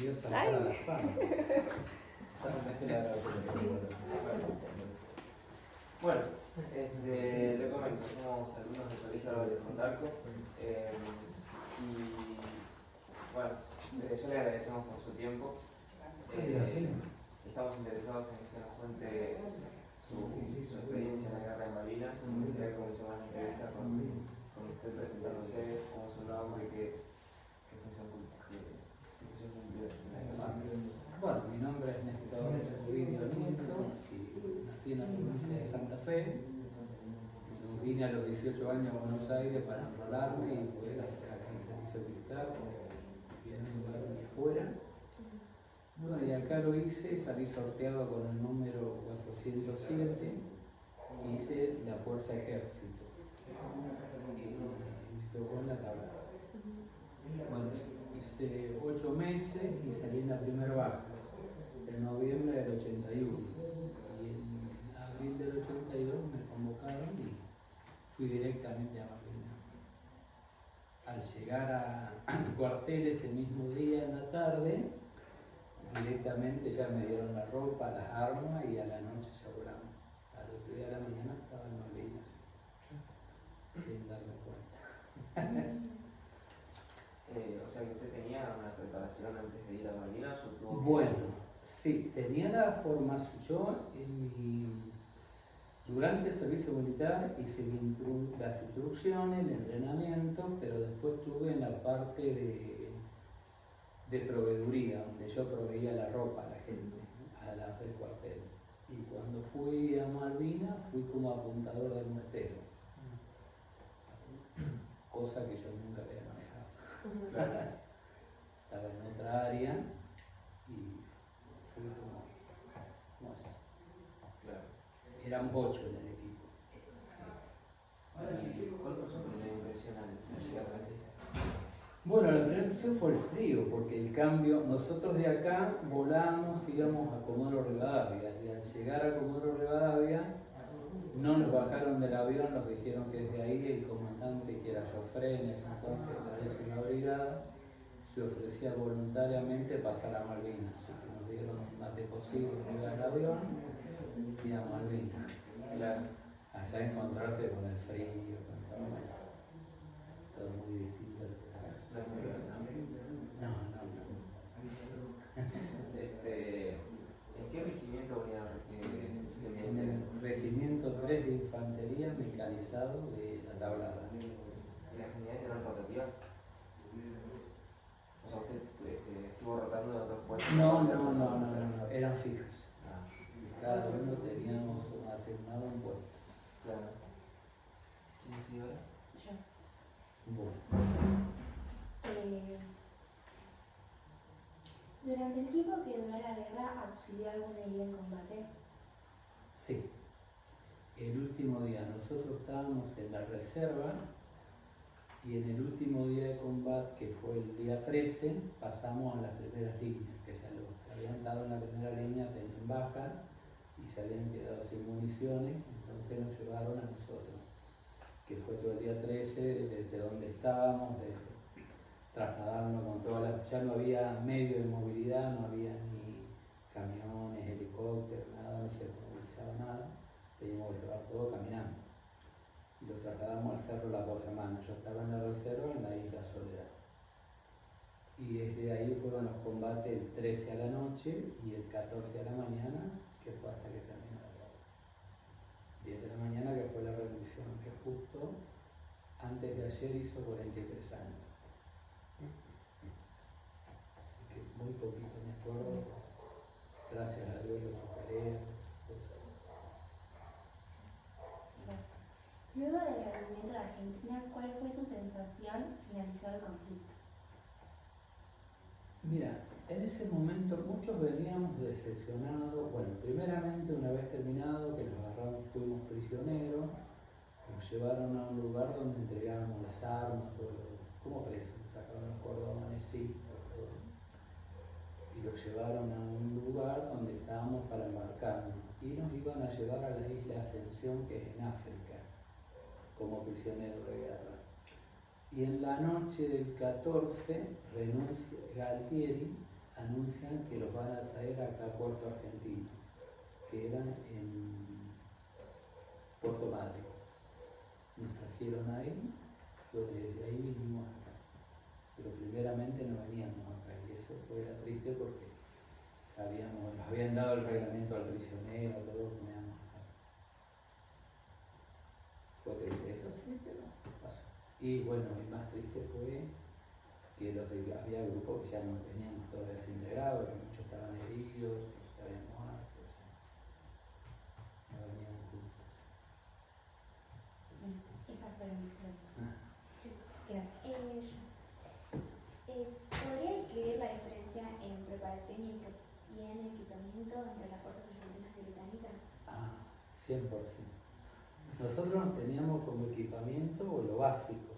Dios saltar a la fama. Bueno, le comento, somos alumnos del Colegio Álvarez Condarco y bueno, desde ya le agradecemos por su tiempo. Estamos interesados en que nos cuente su experiencia en la Guerra de Malvinas. Me gustaría que comencemos la entrevista con usted presentándose, cómo es su nombre, qué función cumplió en la guerra. Bueno, mi nombre es Néstor Ovidio Nieto y nací en la provincia de Santa Fe. Vine a los 18 años a Buenos Aires para enrolarme y poder hacer acá el servicio militar, porque en un lugar ni afuera. Bueno, y acá lo hice, salí sorteado con el número 407, hice la Fuerza Ejército. Y me tocó en la tabla. Bueno, hice 8 meses y salí en la primera baja, en noviembre del 81. Y en abril del 82 me convocaron y fui directamente a Malvinas. Al llegar al cuartel ese mismo día en la tarde, directamente ya me dieron la ropa, las armas y a la noche ya volamos. Al otro día de la mañana estaba en Malvinas, sin darme cuenta. O sea que usted tenía una preparación antes de ir a Malvinas o tuvo que... Bueno, sí, tenía la formación. Yo durante el servicio militar hice las instrucciones, el entrenamiento, pero después estuve en la parte de proveeduría, donde yo proveía la ropa a la gente, a la del cuartel. Y cuando fui a Malvinas, fui como apuntador del mortero, cosa que yo nunca había manejado. Claro. Estaba en otra área y fui como así. Claro. Éramos 8 en el equipo. ¿Cuál fue su primera impresión al llegar a Brasil? Bueno, la primera impresión fue el frío, porque el cambio, nosotros de acá volamos, íbamos a Comodoro Rivadavia, y al llegar a Comodoro Rivadavia no nos bajaron del avión, nos dijeron que desde ahí el comandante, que era Joffre en ese entonces, de la 10ª brigada, se ofrecía voluntariamente pasar a Malvinas, así que nos dieron un mate cocido arriba del avión y a Malvinas. Claro. Allá encontrarse con el frío, con todo muy distinto. No es muy bien, ¿no? No. ¿En qué regimiento venía En el regimiento 3 de infantería mecanizado de la Tablada. ¿Y las unidades eran rotativas? O sea, ¿usted estuvo rotando de otros puestos? No, eran fijas. Ah, Cada uno teníamos asignado un puesto. claro. ¿Quién sigue ahora? Yo. Bueno. Durante el tiempo que duró la guerra, ¿auxilió a algún herido en combate? Sí. El último día, nosotros estábamos en la reserva y en el último día de combate, que fue el día 13, pasamos a las primeras líneas, que ya los que habían estado en la primera línea tenían baja y se habían quedado sin municiones, entonces nos llevaron a nosotros, que fue todo el día 13, desde donde estábamos, de trasladarnos con todas las... Ya no había medio de movilidad, no había ni camiones, helicópteros, nada, no se movilizaba nada, teníamos que llevar todo caminando. Y lo trasladamos al Cerro Las Dos Hermanas. Yo estaba en la reserva en la Isla Soledad. Y desde ahí fueron los combates el 13 a la noche y el 14 a la mañana, que fue hasta que terminó la guerra. 10 de la mañana, que fue la rendición, que justo antes de ayer hizo 43 años. Así que muy poquito me acuerdo. Gracias a Dios lo superé. Luego del rendimiento de Argentina, ¿cuál fue su sensación finalizado el conflicto? Mira, en ese momento muchos veníamos decepcionados. Bueno, primeramente una vez terminado, que nos agarramos, fuimos prisioneros, nos llevaron a un lugar donde entregábamos las armas, todo como presos, sacaron los cordones, sí, todo. Y los llevaron a un lugar donde estábamos para embarcarnos. Y nos iban a llevar a la isla Ascensión, que es en África, como prisioneros de guerra. Y en la noche del 14 renuncia Galtieri anuncian que los van a traer acá a Puerto Argentino, que eran en Puerto Madryn. Nos trajeron ahí, desde ahí vinimos acá. Pero primeramente no veníamos acá y eso era triste porque nos habían dado el reglamento al prisionero, todo que me íbamos a estar. Fue triste eso, sí, pero pasó. Y bueno, y más triste fue que había grupos que ya no teníamos todos desintegrados, que muchos estaban heridos, que habían muerto, no veníamos juntos. Esas fueron mis preguntas. Ah. Gracias. ¿Podría describir la diferencia en preparación y en equipamiento entre las fuerzas argentinas y británicas? 100%. Nosotros teníamos como equipamiento lo básico.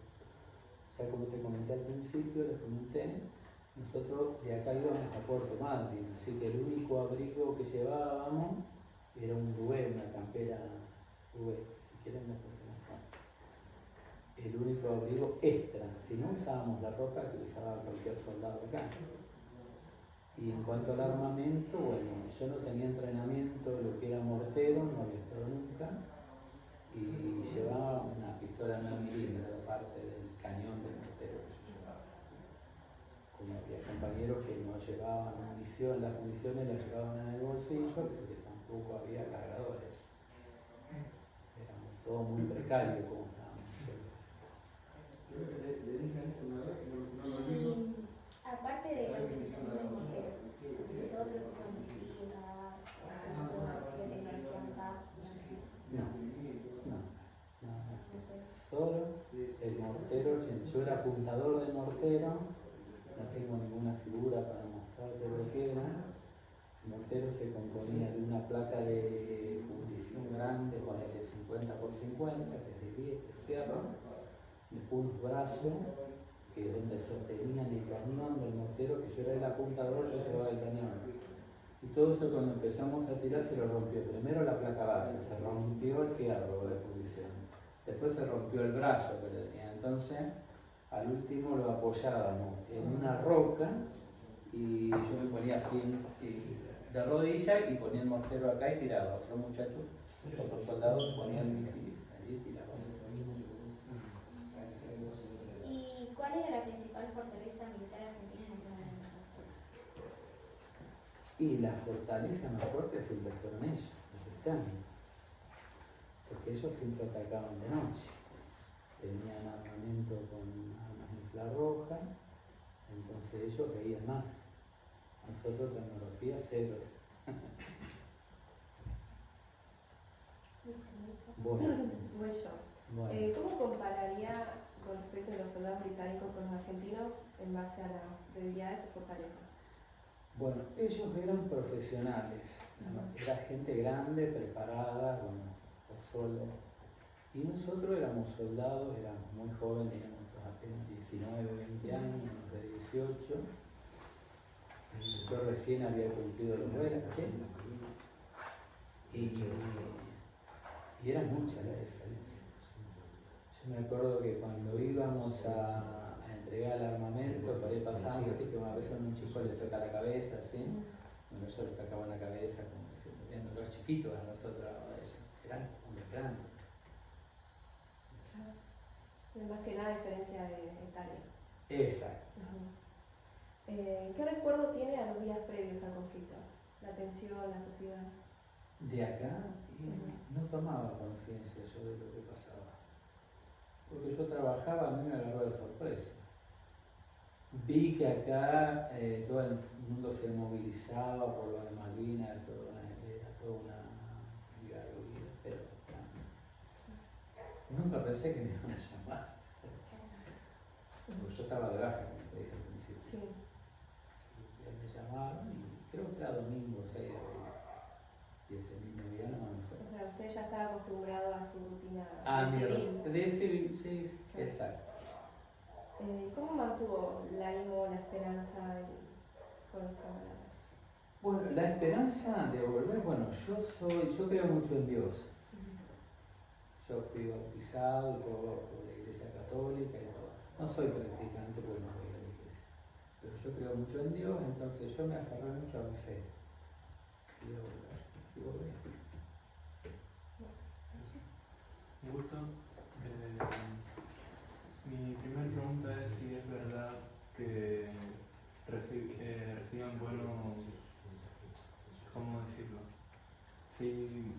O sea, como te comenté al principio, les comenté, nosotros de acá íbamos a Puerto Madryn, así que el único abrigo que llevábamos era un duvet, una campera duvet. Si quieren después se las pongo. El único abrigo extra, si no usábamos la ropa que usaba cualquier soldado acá. Y en cuanto al armamento, bueno, yo no tenía entrenamiento de lo que era mortero, no había estado nunca, y llevaba una pistola 9 milímetros, parte del cañón del mortero que yo llevaba. Como había compañeros que no llevaban munición, las municiones las llevaban en el bolsillo, porque tampoco había cargadores. Era todo muy precario como estábamos nosotros. Y aparte de la utilización del mortero, ¿utilizó otro tipo de misiles, radar, otro tipo de tecnología avanzada? No. Solo el mortero, yo era apuntador de mortero, no tengo ninguna figura para mostrarte lo que era. El mortero se componía de una placa de fundición grande, ponele 50 por 50, que es de fierro, después unos brazos, que es donde sostenían el cañón del mortero, que yo era el apuntador, yo llevaba el cañón. Y todo eso cuando empezamos a tirar se lo rompió. Primero la placa base, se rompió el fierro de fundición. Después se rompió el brazo que le tenía. Entonces, al último lo apoyábamos en una roca y yo me ponía así de rodilla y ponía el mortero acá y tiraba. Otro muchacho, otro soldado ponía el misil ahí y tiraba. ¿Y cuál era la principal fortaleza militar argentina en ese momento? Y la fortaleza más fuerte siempre fueron ellos, los británicos. Porque ellos siempre atacaban de noche. Tenían armamento con armas infrarrojas, entonces ellos veían más. Nosotros tecnología cero. Bueno, Voy yo. bueno. ¿Cómo compararía con respecto a los soldados británicos con los argentinos en base a las debilidades o fortalezas? Bueno, ellos eran profesionales, era gente grande, preparada, bueno, por solo. Y nosotros éramos soldados, éramos muy jóvenes, éramos apenas 19, 20 años, unos de 18. Yo recién había cumplido los 20. Y era mucha la diferencia. Yo me acuerdo que cuando íbamos a entregar el armamento, por ahí pasando, que a veces a un chico le toca la cabeza, ¿sí? Bueno, yo le tocaba la cabeza, como diciendo, viendo los chiquitos a nosotros, eran hombres grandes. Más que nada diferencia de etaria. Exacto. ¿Qué recuerdo tiene a los días previos al conflicto? La tensión, la sociedad. De acá no tomaba conciencia yo de lo que pasaba. Porque yo trabajaba, a mí me agarró de sorpresa. Vi que acá todo el mundo se movilizaba por lo de Malvinas, era toda una vida, pero nunca pensé que me iban a llamar. Porque yo estaba de baja, como te dije al principio. Sí. Me llamaron y creo que era domingo 6 de abril. Y ese mismo día no me fue. O sea, usted ya estaba acostumbrado a su rutina civil. De civil, sí, Claro. Exacto. ¿Cómo mantuvo el ánimo, la esperanza con los camaradas? Bueno, la esperanza de volver, bueno, yo creo mucho en Dios. Yo fui bautizado y todo por la Iglesia Católica y todo. No soy practicante porque no voy a la iglesia. Pero yo creo mucho en Dios, entonces yo me aferré mucho a mi fe. Digo, bien. Un gusto. Mi primera pregunta es si es verdad que reciban buenos, ¿cómo decirlo? Si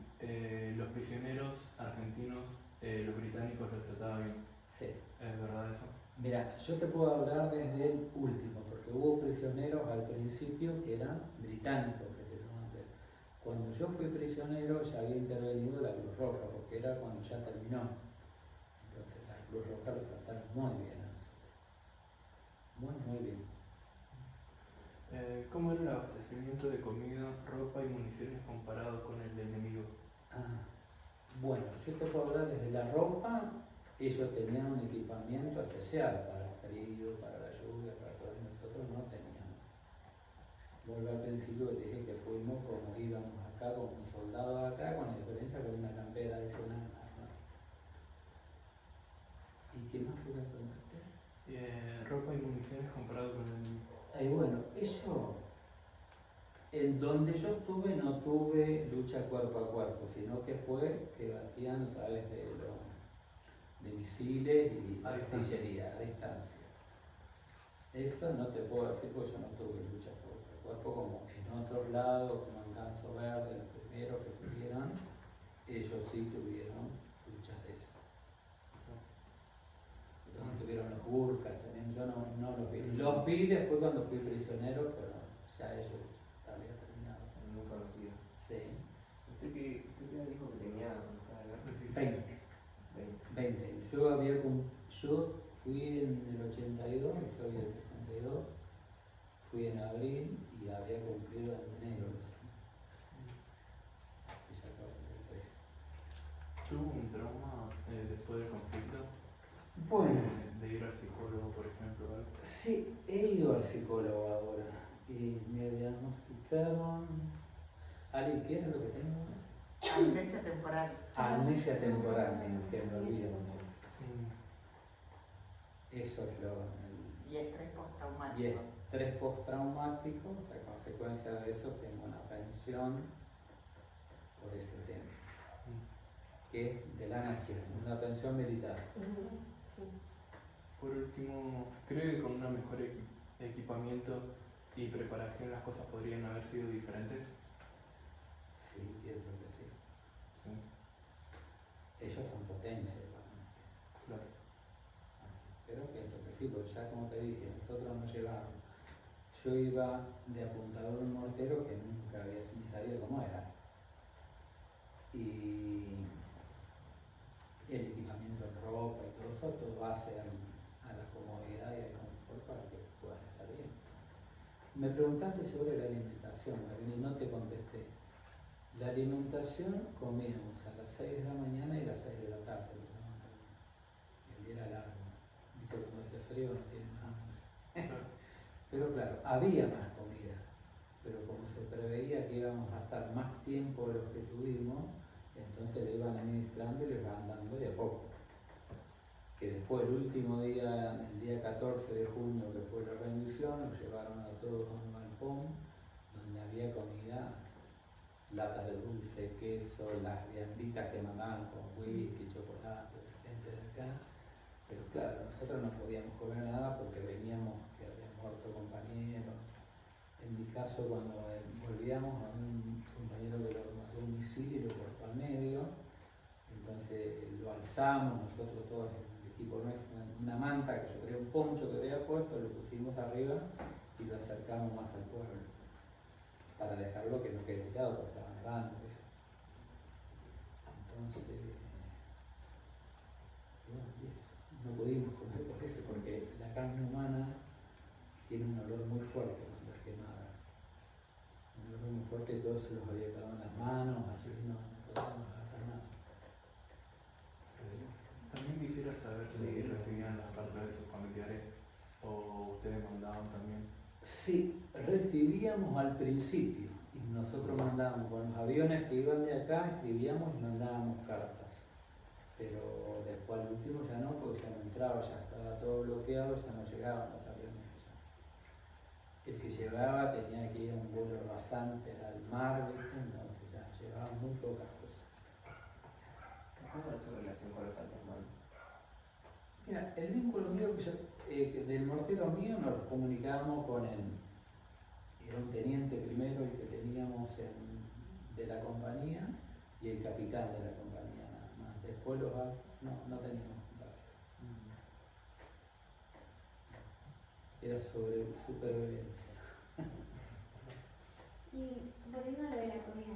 los prisioneros argentinos, los británicos los trataban bien. Sí. ¿Es verdad eso? Mira, yo te puedo hablar desde el último, porque hubo prisioneros al principio que eran británicos. Cuando yo fui prisionero ya había intervenido la Cruz Roja, porque era cuando ya terminó. Entonces la Cruz Roja lo trataron muy bien a nosotros. Muy bien. ¿Cómo era el abastecimiento de comida, ropa y municiones comparado con el enemigo? Bueno, yo te puedo hablar desde la ropa. Ellos tenían un equipamiento especial para el frío, para la lluvia, para todo. Nosotros no teníamos. Vuelvo al principio que te dije que fuimos como íbamos acá, como un soldado acá, con la diferencia que una campera adicional. ¿No? ¿Y qué más fue que preguntaste? Ropa y municiones comparado con el enemigo. Bueno, eso, en donde yo estuve no tuve lucha cuerpo a cuerpo, sino que fue que batían a través de misiles y artillería a distancia. Eso no te puedo decir porque yo no tuve lucha cuerpo a cuerpo como en otros lados, como en Ganso Verde, los primeros que tuvieron, ellos sí tuvieron luchas de esas. Donde tuvieron los burkas también, yo no los vi. Los vi después cuando fui prisionero, pero ya ellos había terminado. Muy conocido. Sí. ¿Usted qué dijo que tenía cuando fue a la guerra? 20. Yo fui en el 82, y soy del 62, fui en abril y había cumplido en enero. ¿Tuvo un trauma después del conflicto? Bueno, De ir al psicólogo, por ejemplo, ¿vale? sí, he ido al psicólogo ahora y me diagnosticaron. Ali, ¿qué era lo que tengo? Amnesia temporal. Amnesia temporal, que me olvido mucho. Sí. Eso es lo. Y estrés postraumático. Y estrés postraumático, a consecuencia de eso tengo una pensión por ese tema, que es de la nación, una pensión militar. Sí. Por último, ¿creo que con un mejor equipamiento y preparación las cosas podrían haber sido diferentes? Sí, pienso que sí. Sí, Ellos son potencia, igualmente. claro. Pero pienso que sí, porque ya como te dije, nosotros nos llevamos. Yo iba de apuntador a un mortero que nunca había ni sabido cómo era. Y el equipamiento en ropa y todo eso, todo base a la comodidad y al confort para que puedan estar bien. Me preguntaste sobre la alimentación, Marini, no te contesté. La alimentación comíamos a las 6 de la mañana y a las 6 de la tarde. El día era largo. Viste, cuando hace frío no tiene más hambre. Pero claro, había más comida. Pero como se preveía que íbamos a estar más tiempo de los que tuvimos, entonces le iban administrando y le van dando de a poco. Que después, el último día, el día 14 de junio, que fue la rendición, nos llevaron a todos a un galpón donde había comida, latas de dulce, queso, las vianditas que mandaban con whisky, chocolate, gente de acá. Pero claro, nosotros no podíamos comer nada porque veníamos, que habían muerto compañeros. En mi caso, cuando volvíamos, a un compañero que lo mató un misil y lo cortó al medio, entonces lo alzamos, nosotros todos, el equipo nuestro, una manta que yo traía, un poncho que había puesto, lo pusimos arriba y lo acercamos más al pueblo, para dejarlo que no quede tirado porque estaba nevando. Entonces, bueno, y eso. No pudimos comer por eso, porque la carne humana tiene un olor muy fuerte cuando es quemada. Un olor muy fuerte y todo se los había quedado en las manos, así no podíamos agarrar nada. También quisiera saber si recibían las cartas de sus familiares o ustedes mandaban también. Sí, recibíamos al principio y nosotros mandábamos con los aviones que iban de acá, escribíamos y mandábamos cartas. Pero después al último ya no, porque ya no entraba, ya estaba todo bloqueado, ya no llegaban los aviones allá. el que llegaba tenía que ir a un vuelo rasante al mar, ¿viste? Entonces ya llevaba muy pocas cosas. ¿Cómo es su relación con los altos mandos? Mira, el vínculo mío, del mortero mío nos comunicábamos con era un teniente primero el que teníamos de la compañía y el capitán de la compañía nada más. Después los altos no teníamos contacto. Era sobre supervivencia. Y volviendo a lo de la comida,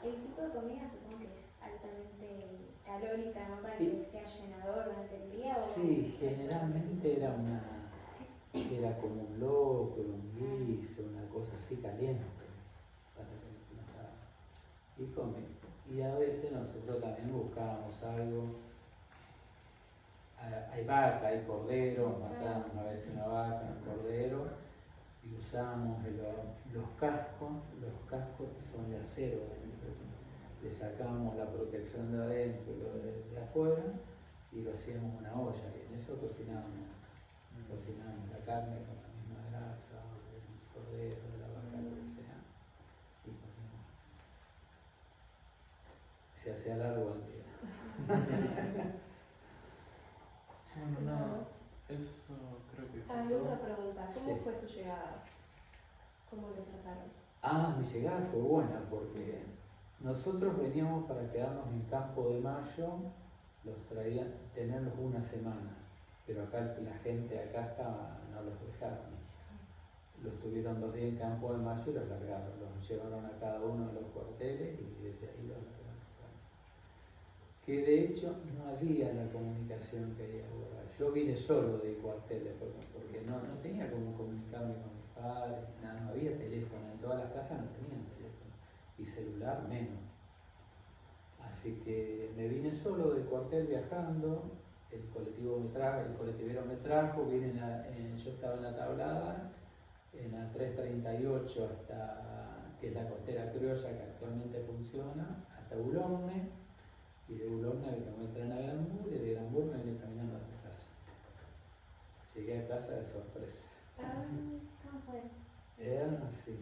el tipo de comida supongo que es altamente calórica, ¿no? Para que sea llenador durante el día. ¿O Sí, generalmente era como un locro, un guiso, una cosa así caliente. Para que no estaba. Y a veces nosotros también buscábamos algo. Hay vaca, hay cordero, matamos a veces una vaca, un cordero, y usamos los cascos que son de acero adentro. Le sacamos la protección de adentro y lo de afuera y lo hacíamos en una olla y en eso cocinábamos la carne con la misma grasa, del cordero, de la vaca, lo que sea, y comíamos así. Se hacía largo el día. Bueno, nada, eso creo que fue Hay todo. otra pregunta. ¿Cómo Sí. fue su llegada? ¿Cómo lo trataron? Mi llegada fue buena porque nosotros veníamos para quedarnos en Campo de Mayo, los traían, tenerlos una semana, pero acá la gente acá no los dejaron. Los tuvieron 2 días en Campo de Mayo y los largaron, los llevaron a cada uno de los cuarteles y desde ahí los largaron. Que de hecho no había la comunicación que hay ahora. Yo vine solo de cuarteles porque no tenía cómo comunicarme con mis padres, nada, no había teléfono, en todas las casas no tenían teléfono y celular menos. Así que me vine solo del cuartel viajando, el colectivero me trajo, yo estaba en la Tablada, en la 338 que es la costera criolla que actualmente funciona, hasta Boulogne. Y de Boulogne me tomé el tren a Granburg y de Granburg me vine caminando a mi casa. Llegué a casa de sorpresa. ¿Cómo fue? Era así.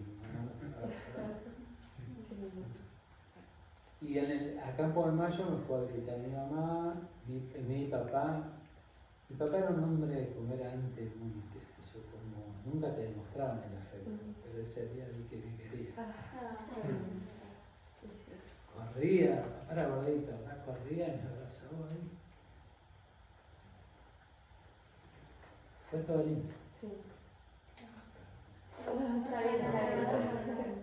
Y a Campo de Mayo me fue a visitar mi mamá, mi papá. Mi papá era un hombre, como era antes, muy, qué sé yo, como nunca te demostraban el afecto, pero ese día vi que me quería. Corría, papá era gordito, papá corría y me abrazaba ahí. Fue todo lindo. Sí. Está bien, está bien.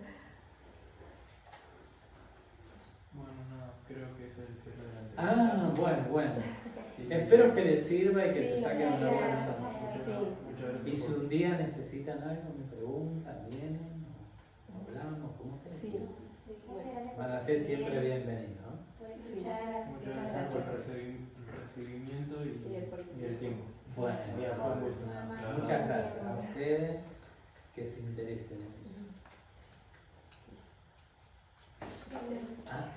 Bueno, nada, creo que es el cierre de la entrevista. Bueno. Y- Espero que les sirva y que Sí, se saquen una sí, buena sí. sonrisa. Sí. Muchas gracias Y si por- un día necesitan algo, me preguntan, vienen, o hablamos, como ustedes Sí. quieran. Muchas gracias Van por a ser su siempre tiempo, bienvenidos, ¿no? por Sí. escuchar. Muchas gracias por el recibimiento y el tiempo. Bueno, Muy fue un amable. gusto. Amable. Muchas gracias a ustedes que se interesen en eso. Sí. Ah.